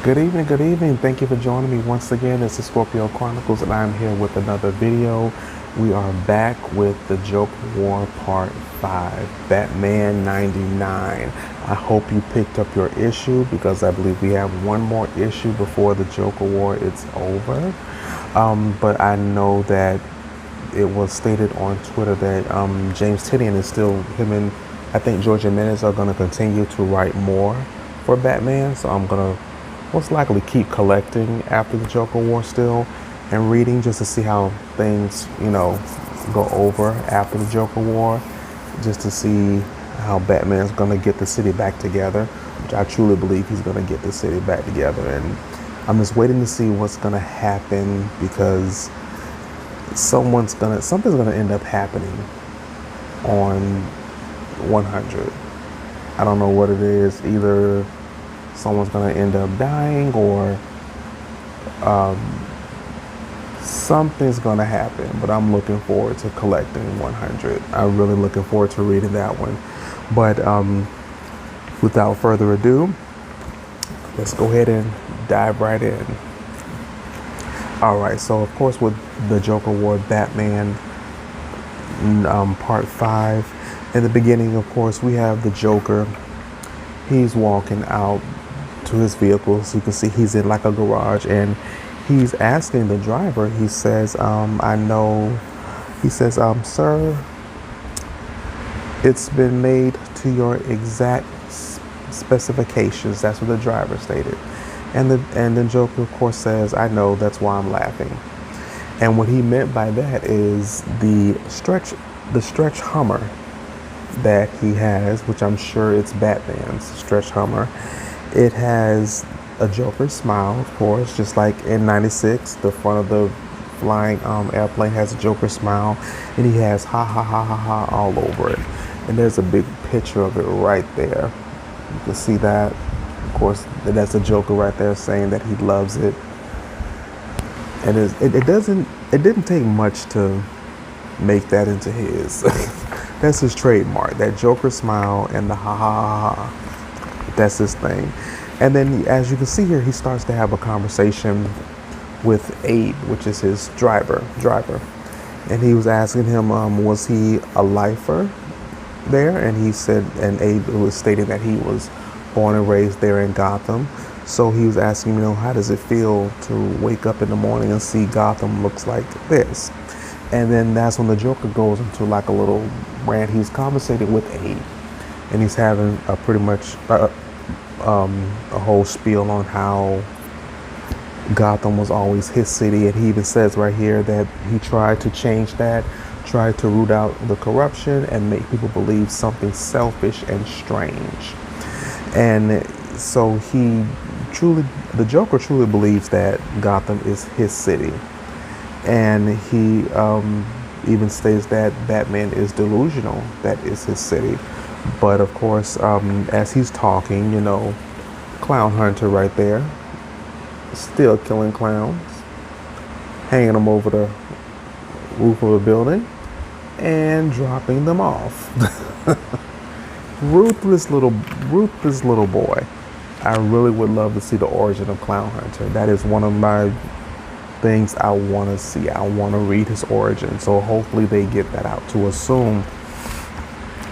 Good evening. Thank you for joining me once again. This is Scorpio Chronicles, and I'm here with another video. We are back with the Jokerwar Part 5, Batman 99. I hope you picked up your issue because I believe we have one more issue before the Jokerwar is over. But I know that it was stated on Twitter that James Tynion is still, him and I think George Jimenez are going to continue to write more for Batman. So I'm going to most likely keep collecting after the Jokerwar still and reading just to see how things, go over after the Jokerwar, just to see how Batman's going to get the city back together, which I truly believe he's going to get the city back together. And I'm just waiting to see what's going to happen because something's going to end up happening on 100. I don't know what it is. Either someone's going to end up dying or something's going to happen, but I'm looking forward to collecting 100. I'm really looking forward to reading that one. But without further ado, let's go ahead and dive right in. All right, so of course with the Jokerwar Batman Part 5, in the beginning, of course, we have the Joker. He's walking out to his vehicle. So you can see he's in like a garage and he's asking the driver, he says, sir, it's been made to your exact specifications. That's what the driver stated. And the Joker, of course, says, I know, that's why I'm laughing. And what he meant by that is the stretch Hummer that he has, which I'm sure it's Batman's stretch Hummer. It has a Joker smile, of course, just like in 96, the front of the flying airplane has a Joker smile, and he has ha ha ha ha ha all over it. And there's a big picture of it right there. You can see that. Of course, that's a Joker right there saying that he loves it. And it didn't take much to make that into his. That's his trademark, that Joker smile and the ha ha ha ha. That's his thing. And then as you can see here, he starts to have a conversation with Abe, which is his driver. And he was asking him, was he a lifer there? And he said, and Abe was stating that he was born and raised there in Gotham. So he was asking, how does it feel to wake up in the morning and see Gotham looks like this? And then that's when the Joker goes into like a little rant. He's conversating with Abe, and he's having a pretty much a whole spiel on how Gotham was always his city. And he even says right here that he tried to change that, tried to root out the corruption and make people believe something selfish and strange. And so the Joker truly believes that Gotham is his city. And he even states that Batman is delusional, that is his city. But of course, as he's talking, Clown Hunter right there, still killing clowns, hanging them over the roof of a building and dropping them off. Ruthless little boy. I really would love to see the origin of Clown Hunter. That is one of my things I want to see. I want to read his origin. So hopefully they get that out to us soon.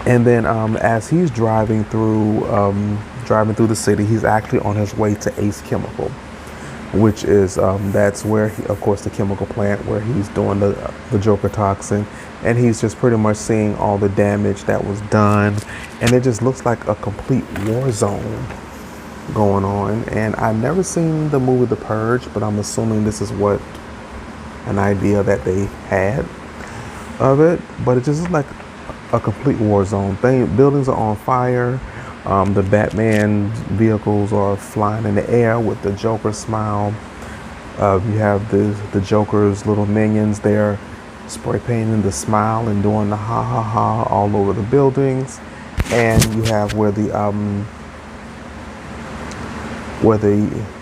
And then as he's driving through the city, he's actually on his way to Ace Chemical, which is that's where of course the chemical plant where he's doing the Joker toxin, and he's just pretty much seeing all the damage that was done, and it just looks like a complete war zone going on. And I've never seen the movie The Purge, but I'm assuming this is what an idea that they had of it. But it just looks like a complete war zone thing. Buildings are on fire. The Batman vehicles are flying in the air with the Joker smile. You have the Joker's little minions there spray painting the smile and doing the ha ha ha all over the buildings. And you have where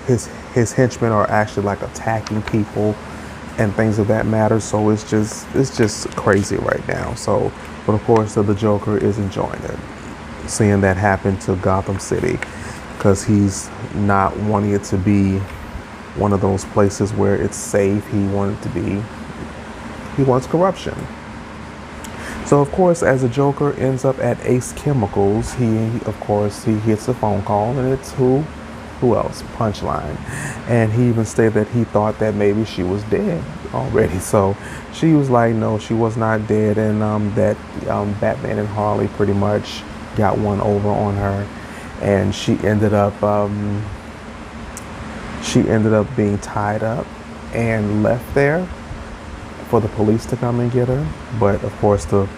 his henchmen are actually like attacking people and things of that matter. So it's just crazy right now. So, but of course the Joker is enjoying it, seeing that happen to Gotham City, because he's not wanting it to be one of those places where it's safe. He wanted to be, he wants corruption. So of course, as the Joker ends up at Ace Chemicals, he gets a phone call, and it's who else? Punchline. And he even stated that he thought that maybe she was dead already. So she was like, no, she was not dead, and that Batman and Harley pretty much got one over on her, and she ended up being tied up and left there for the police to come and get her. But of course, the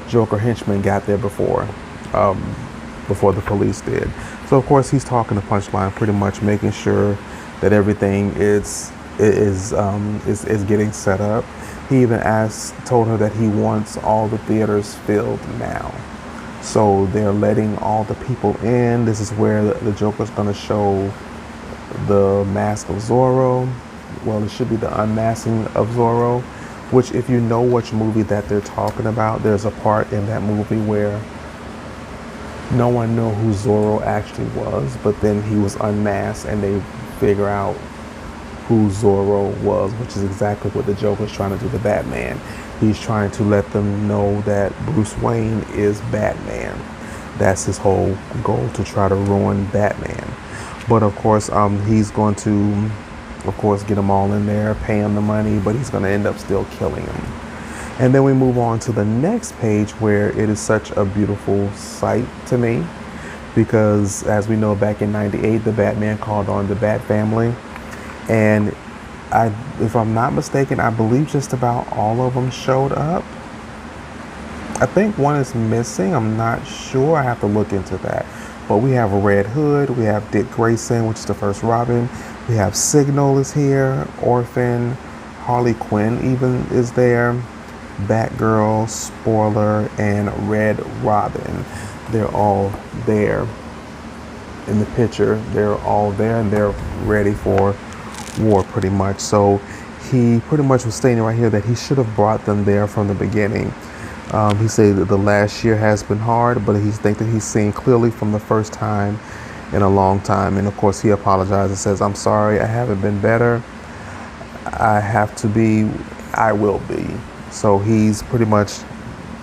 Joker henchman got there before the police did. So of course, he's talking to Punchline, pretty much making sure that everything is getting set up. He even told her that he wants all the theaters filled now. So they're letting all the people in. This is where the Joker's going to show the mask of Zorro. Well, it should be the unmasking of Zorro, which, if you know which movie that they're talking about, there's a part in that movie where no one knew who Zorro actually was, but then he was unmasked and they figure out who Zorro was, which is exactly what the Joker's trying to do to Batman. He's trying to let them know that Bruce Wayne is Batman. That's his whole goal, to try to ruin Batman. But of course, he's going to, of course, get them all in there, pay him the money, but he's going to end up still killing him. And then we move on to the next page, where it is such a beautiful sight to me, because as we know, back in '98, the Batman called on the Bat family, and if I'm not mistaken, I believe just about all of them showed up. I think one is missing. I'm not sure. I have to look into that. But we have a Red Hood. We have Dick Grayson, which is the first Robin. We have Signal is here. Orphan. Harley Quinn even is there. Batgirl, Spoiler, and Red Robin. They're all there in the picture. They're all there, and they're ready for war, pretty much. So he pretty much was stating right here that he should have brought them there from the beginning. He said that the last year has been hard, but he thinks that he's seen clearly from the first time in a long time. And of course, he apologizes and says, "I'm sorry, I haven't been better. I will be." So he's pretty much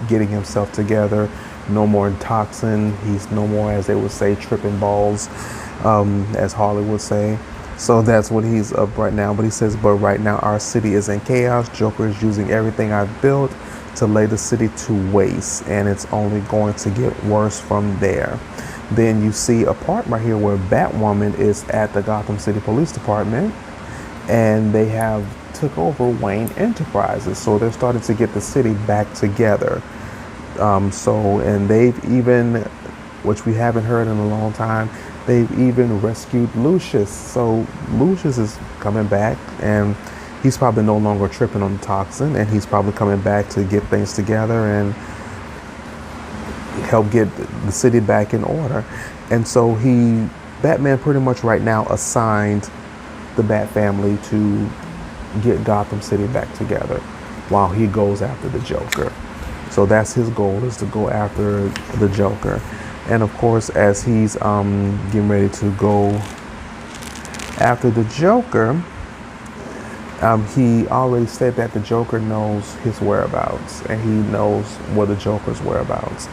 getting himself together. No more toxin. He's no more, as they would say, tripping balls, as Harley would say. So that's what he's up right now. But he says, but right now our city is in chaos. Joker is using everything I've built to lay the city to waste, and it's only going to get worse from there. Then you see a part right here where Batwoman is at the Gotham City Police Department, and they have took over Wayne Enterprises. So they're starting to get the city back together. And they've even, which we haven't heard in a long time, they've even rescued Lucius. So Lucius is coming back, and he's probably no longer tripping on the toxin, and he's probably coming back to get things together and help get the city back in order. And so Batman pretty much right now assigned the Bat family to get Gotham City back together while he goes after the Joker. So that's his goal, is to go after the Joker. And of course, as he's getting ready to go after the Joker, he already said that the Joker knows his whereabouts, and he knows where the Joker's whereabouts.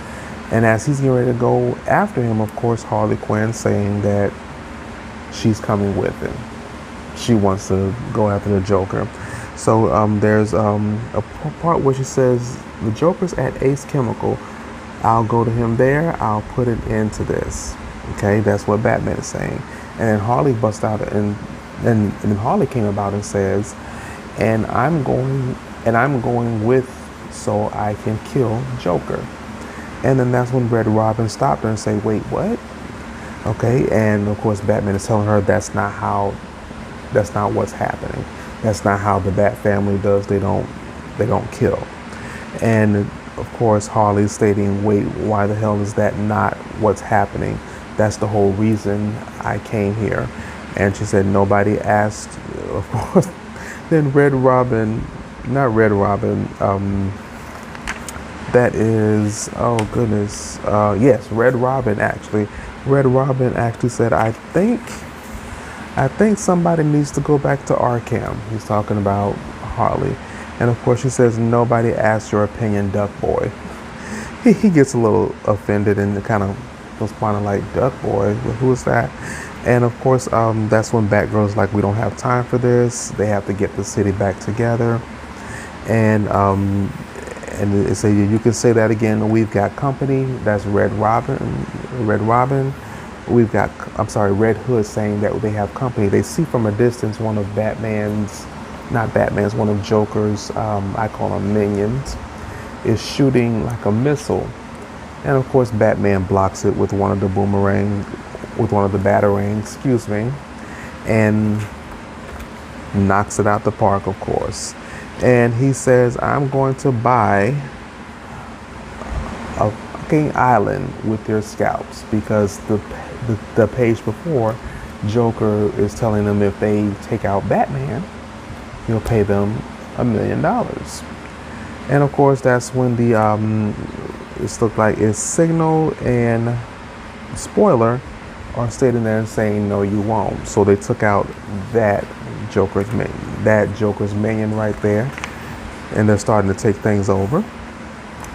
And as he's getting ready to go after him, of course, Harley Quinn saying that she's coming with him. She wants to go after the Joker. So there's a part where she says, the Joker's at Ace Chemical. I'll go to him there. I'll put an end to this. Okay, that's what Batman is saying. And then Harley busts out, and Harley came about and says, and I'm going with so I can kill Joker. And then that's when Red Robin stopped her and say, wait, what? Okay, and of course Batman is telling her that's not what's happening. That's not how the Bat family does. They don't kill. And of course Harley's stating, wait, why the hell is that not what's happening? That's the whole reason I came here. And she said, nobody asked, of course. Then Red Robin, that is, oh goodness, yes, Red Robin actually said, I think I think somebody needs to go back to Arkham. He's talking about Harley. And of course, she says, nobody asked your opinion, Duck Boy. He gets a little offended and kind of responding like, Duck Boy, who is that? And of course, that's when Batgirl's like, we don't have time for this. They have to get the city back together. And it say, you can say that again. We've got company. That's Red Robin. Red Robin. We've got, I'm sorry, Red Hood saying that they have company. They see from a distance one of Batman's, not Batman's, one of Joker's, I call them minions, is shooting like a missile. And of course, Batman blocks it with one of the batarangs, excuse me, and knocks it out the park, of course. And he says, I'm going to buy a fucking island with your scalps, because the page before, Joker is telling them if they take out Batman, he'll pay them $1 million. And of course, that's when the it's looked like it's Signal and Spoiler are standing there and saying, no, you won't. So they took out that Joker's minion right there, and they're starting to take things over.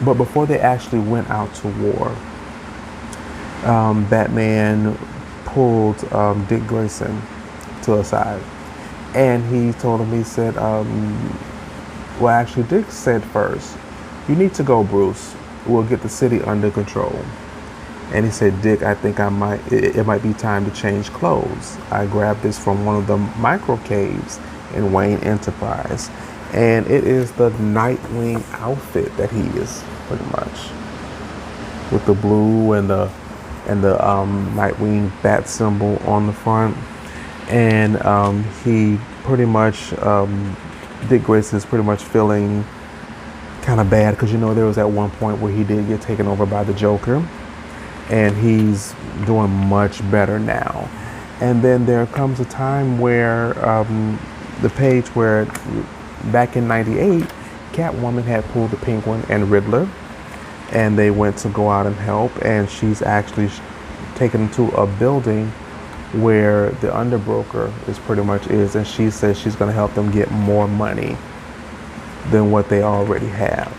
But before they actually went out to war, Batman pulled Dick Grayson to the side, and he told him, he said, well, actually, Dick said first, you need to go, Bruce. We'll get the city under control. And he said, Dick, I think it might be time to change clothes. I grabbed this from one of the micro caves in Wayne Enterprise. And it is the Nightwing outfit that he is, pretty much. With the blue and the Nightwing bat symbol on the front. And he pretty much, Dick Grayson is pretty much feeling kind of bad, because there was at one point where he did get taken over by the Joker. And he's doing much better now. And then there comes a time where the page where back in '98, Catwoman had pulled the Penguin and Riddler, and they went to go out and help. And she's actually taken to a building where the underbroker is, and she says she's going to help them get more money than what they already have.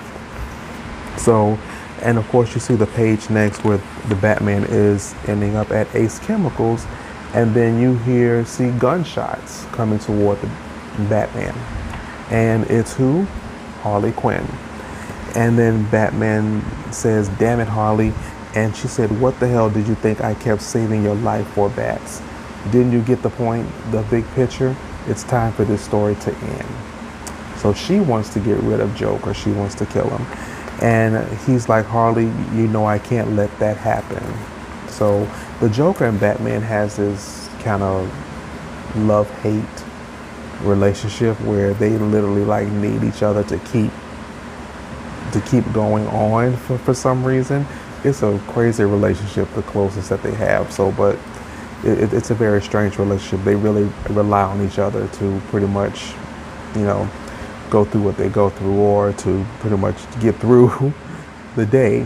So. And of course, you see the page next where the Batman is ending up at Ace Chemicals, and then you see gunshots coming toward the Batman. And it's who? Harley Quinn. And then Batman says, damn it, Harley. And she said, what the hell did you think I kept saving your life for, Bats? Didn't you get the point, the big picture? It's time for this story to end. So she wants to get rid of Joker. She wants to kill him. And he's like, Harley, I can't let that happen. So the Joker and Batman has this kind of love-hate relationship where they literally like need each other to keep going on for some reason. It's a crazy relationship, the closest that they have. So, but it's a very strange relationship. They really rely on each other to pretty much, go through what they go through, or to pretty much get through the day.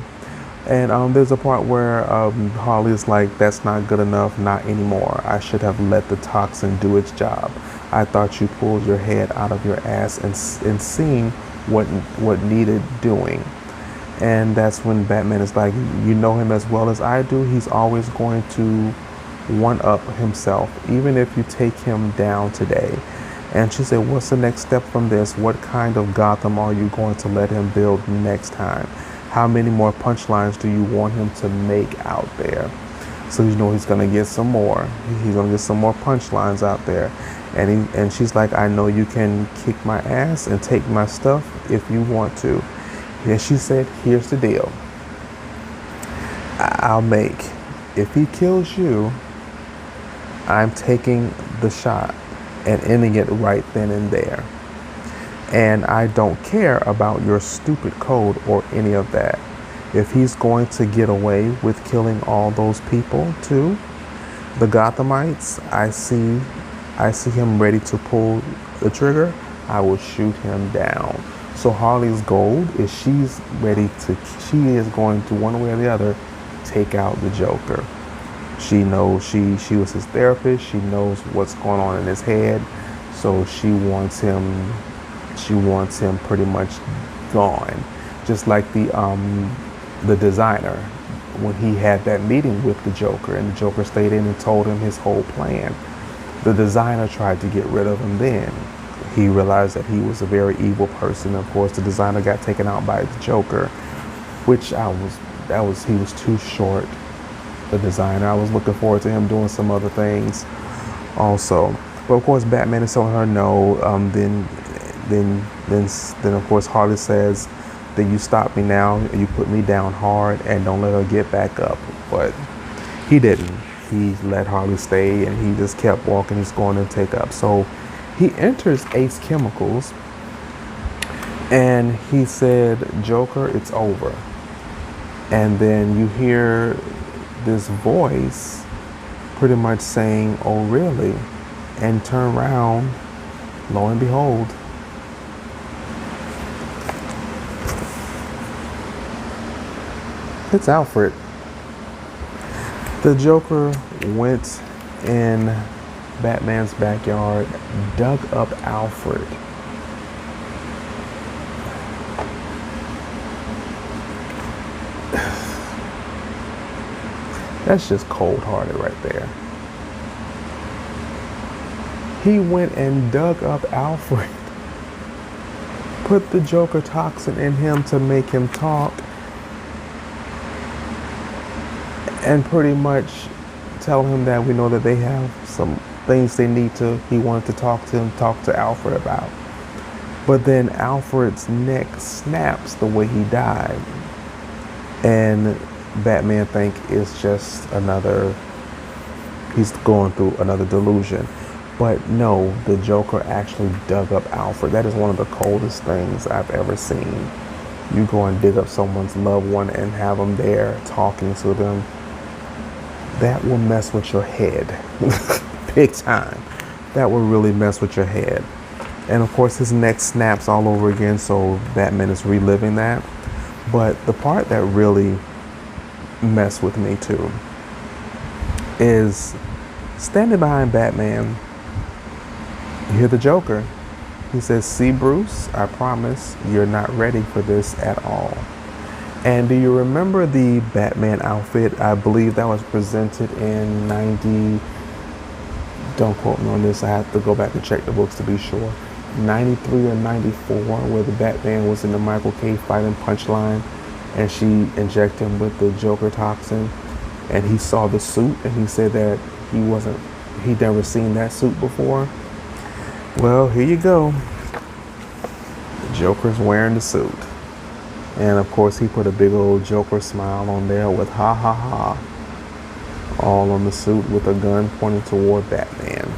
And there's a part where Harley is like, that's not good enough, not anymore. I should have let the toxin do its job. I thought you pulled your head out of your ass and seen what needed doing. And that's when Batman is like, you know him as well as I do. He's always going to one-up himself, even if you take him down today. And she said, what's the next step from this? What kind of Gotham are you going to let him build next time? How many more punchlines do you want him to make out there? So he's going to get some more. He's going to get some more punchlines out there. And she's like, I know you can kick my ass and take my stuff if you want to. And she said, here's the deal. If he kills you, I'm taking the shot and ending it right then and there. And I don't care about your stupid code or any of that. If he's going to get away with killing all those people too, the Gothamites, I see him ready to pull the trigger, I will shoot him down. So Harley's goal is she is going to, one way or the other, take out the Joker. She knows she was his therapist. She knows what's going on in his head. So she wants him pretty much gone. Just like the designer, when he had that meeting with the Joker and the Joker stayed in and told him his whole plan. The designer tried to get rid of him then. He realized that he was a very evil person. Of course, the designer got taken out by the Joker, which he was too short, the designer. I was looking forward to him doing some other things also. But of course, Batman is telling her no. Then of course, Harley says, then you stop me now, you put me down hard, and don't let her get back up. But he didn't. He let Harley stay, and he just kept walking. He's going to take up. So he enters Ace Chemicals, and he said, Joker, it's over. And then you hear this voice pretty much saying, oh, really? And turn around, lo and behold, it's Alfred. The Joker went in Batman's backyard, dug up Alfred. That's just cold-hearted right there. He went and dug up Alfred, put the Joker toxin in him to make him talk, and pretty much tell him that we know that they have some things he wanted to talk to Alfred about. But then Alfred's neck snaps the way he died. And Batman think it's just he's going through another delusion. But no, the Joker actually dug up Alfred. That is one of the coldest things I've ever seen. You go and dig up someone's loved one and have them there talking to them. That will mess with your head. Big time. That will really mess with your head. And of course his neck snaps all over again, so Batman is reliving that. But the part that really messed with me too is standing behind Batman, you hear the Joker. He says, see, Bruce, I promise you're not ready for this at all. And do you remember the Batman outfit? I believe that was presented in 90, don't quote me on this, I have to go back and check the books to be sure, 93 or 94, where the Batman was in the Michael K. fighting Punchline, and she injected him with the Joker toxin, and he saw the suit, and he said that he'd never seen that suit before. Well, here you go. The Joker's wearing the suit. And of course, he put a big old Joker smile on there with ha ha ha, all on the suit with a gun pointing toward Batman.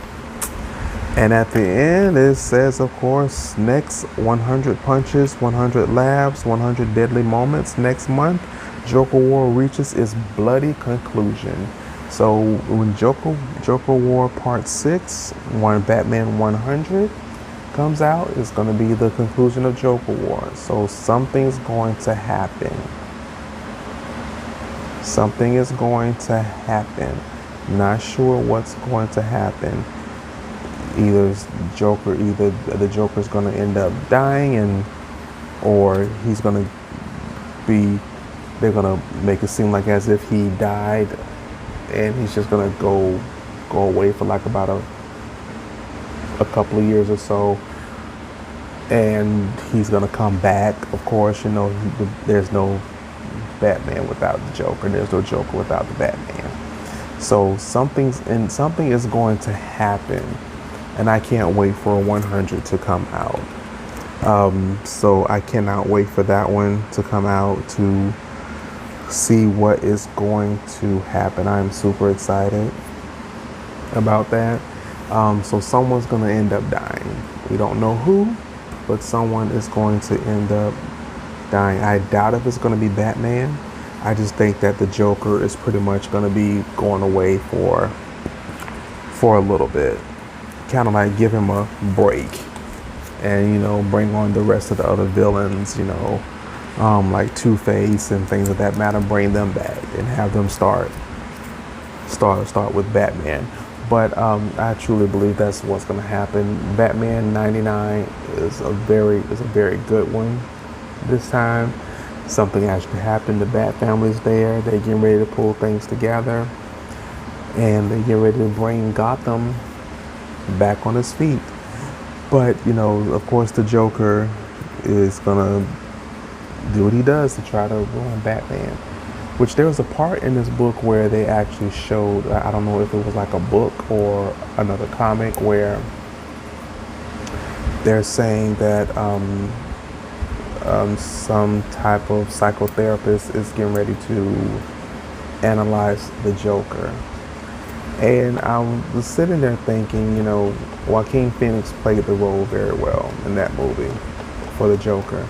And at the end, it says, of course, next 100 punches, 100 laughs, 100 deadly moments. Next month, Jokerwar reaches its bloody conclusion. So when Jokerwar Part 6, Batman 100 comes out, is going to be the conclusion of Jokerwar. So something's going to happen. Something is going to happen. Not sure what's going to happen. Either the Joker's going to end up dying, or he's going to they're going to make it seem like as if he died, and he's just going to go away for like about a couple of years or so, and he's going to come back. Of course, you know, there's no Batman without the Joker. There's no Joker without the Batman. So something is going to happen, and I can't wait for 100 to come out. So I cannot wait for that one to come out to see what is going to happen. I'm super excited about that. So someone's going to end up dying. We don't know who, but someone is going to end up dying. I doubt if it's going to be Batman. I just think that the Joker is pretty much going to be going away for a little bit. Kind of like give him a break, and, you know, bring on the rest of the other villains, you know, like Two-Face and things of that matter, bring them back and have them start start with Batman. But I truly believe that's what's going to happen. Batman '99 is a very good one this time. Something actually happened. The Bat family's there. They're getting ready to pull things together, and they get ready to bring Gotham back on its feet. But of course, the Joker is gonna do what he does to try to ruin Batman. Which there was a part in this book where they actually showed, I don't know if it was like a book or another comic, where they're saying that some type of psychotherapist is getting ready to analyze the Joker. And I was sitting there thinking, Joaquin Phoenix played the role very well in that movie for the Joker.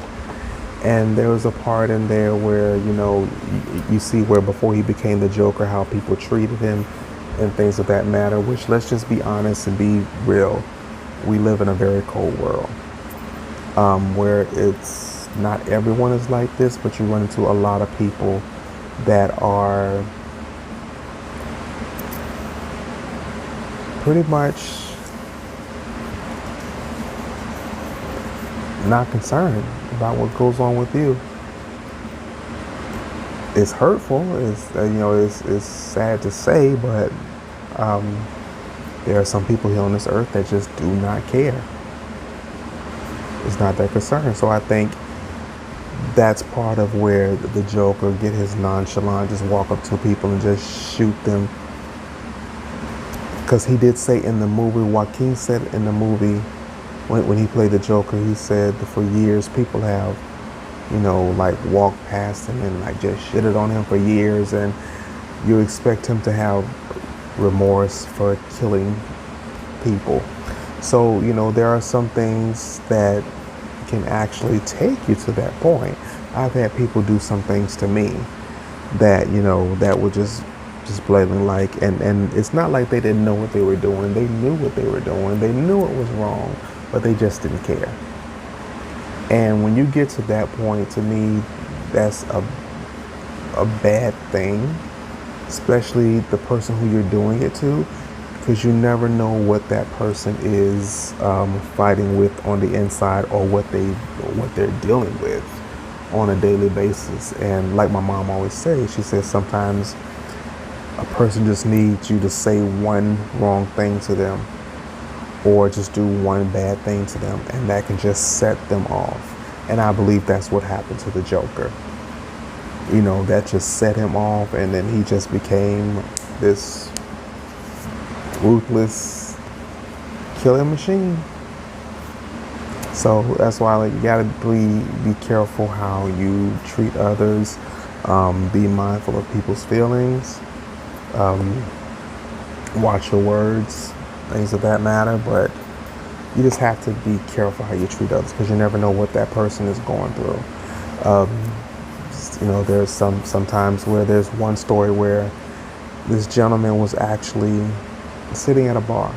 And there was a part in there where, you see where before he became the Joker, how people treated him and things of that matter, which, let's just be honest and be real. We live in a very cold world where it's not everyone is like this, but you run into a lot of people that are pretty much not concerned about what goes on with you. It's hurtful. It's sad to say, but there are some people here on this earth that just do not care. It's not their concern. So I think that's part of where the Joker get his nonchalant, just walk up to people and just shoot them. Because he did say in the movie, Joaquin said in the movie, when he played the Joker, he said that for years people have, walked past him and just shitted on him for years, and you expect him to have remorse for killing people. So, there are some things that can actually take you to that point. I've had people do some things to me that, that would just blatantly and it's not like they didn't know what they were doing. They knew what they were doing. They knew it was wrong, but they just didn't care. And when you get to that point, to me, that's a bad thing, especially the person who you're doing it to, because you never know what that person is fighting with on the inside, or what they're dealing with on a daily basis. And like my mom always says, she says sometimes a person just needs you to say one wrong thing to them, or just do one bad thing to them, and that can just set them off. And I believe that's what happened to the Joker. That just set him off, and then he just became this ruthless killing machine. So that's why you gotta be careful how you treat others. Be mindful of people's feelings. Watch your words, things of that matter. But you just have to be careful how you treat others, because you never know what that person is going through. There's sometimes where there's one story where this gentleman was actually sitting at a bar,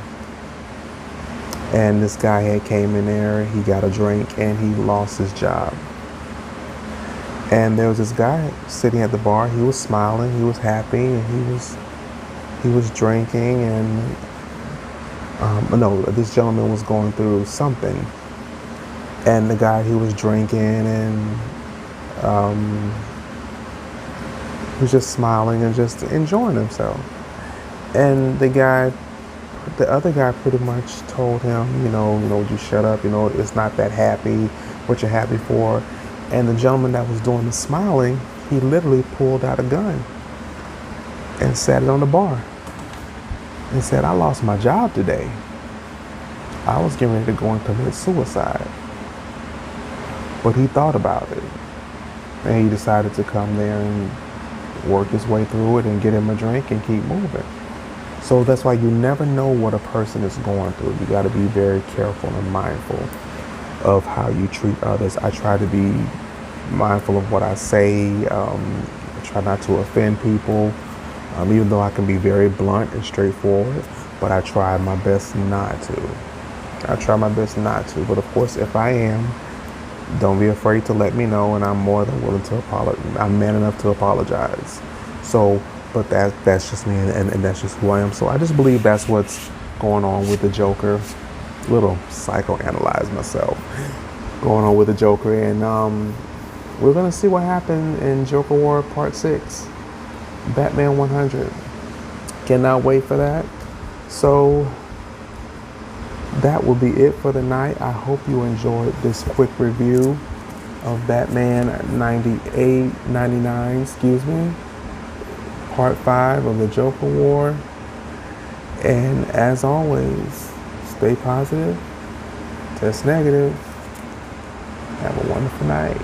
and this guy had came in there, he got a drink, and he lost his job. And there was this guy sitting at the bar. He was smiling, he was happy, and he was drinking, and this gentleman was going through something, and the guy, he was drinking, and he was just smiling and just enjoying himself. And the other guy pretty much told him, would you shut up? It's not that happy, what you're happy for. And the gentleman that was doing the smiling, he literally pulled out a gun and sat it on the bar and said, I lost my job today. I was getting ready to go and commit suicide. But he thought about it, and he decided to come there and work his way through it and get him a drink and keep moving. So that's why you never know what a person is going through. You got to be very careful and mindful of how you treat others. I try to be mindful of what I say. I try not to offend people, even though I can be very blunt and straightforward, but I try my best not to. But of course, if I am, don't be afraid to let me know, and I'm more than willing to apologize. I'm man enough to apologize. So But that's just me, and that's just who I am. So I just believe that's what's going on with the Joker. Little psychoanalyze myself. Going on with the Joker, and we're gonna see what happened in Jokerwar Part 6, Batman 100. Cannot wait for that. So that will be it for the night. I hope you enjoyed this quick review of Batman 99, Part 5 of the Jokerwar. And as always, stay positive, test negative. Have a wonderful night.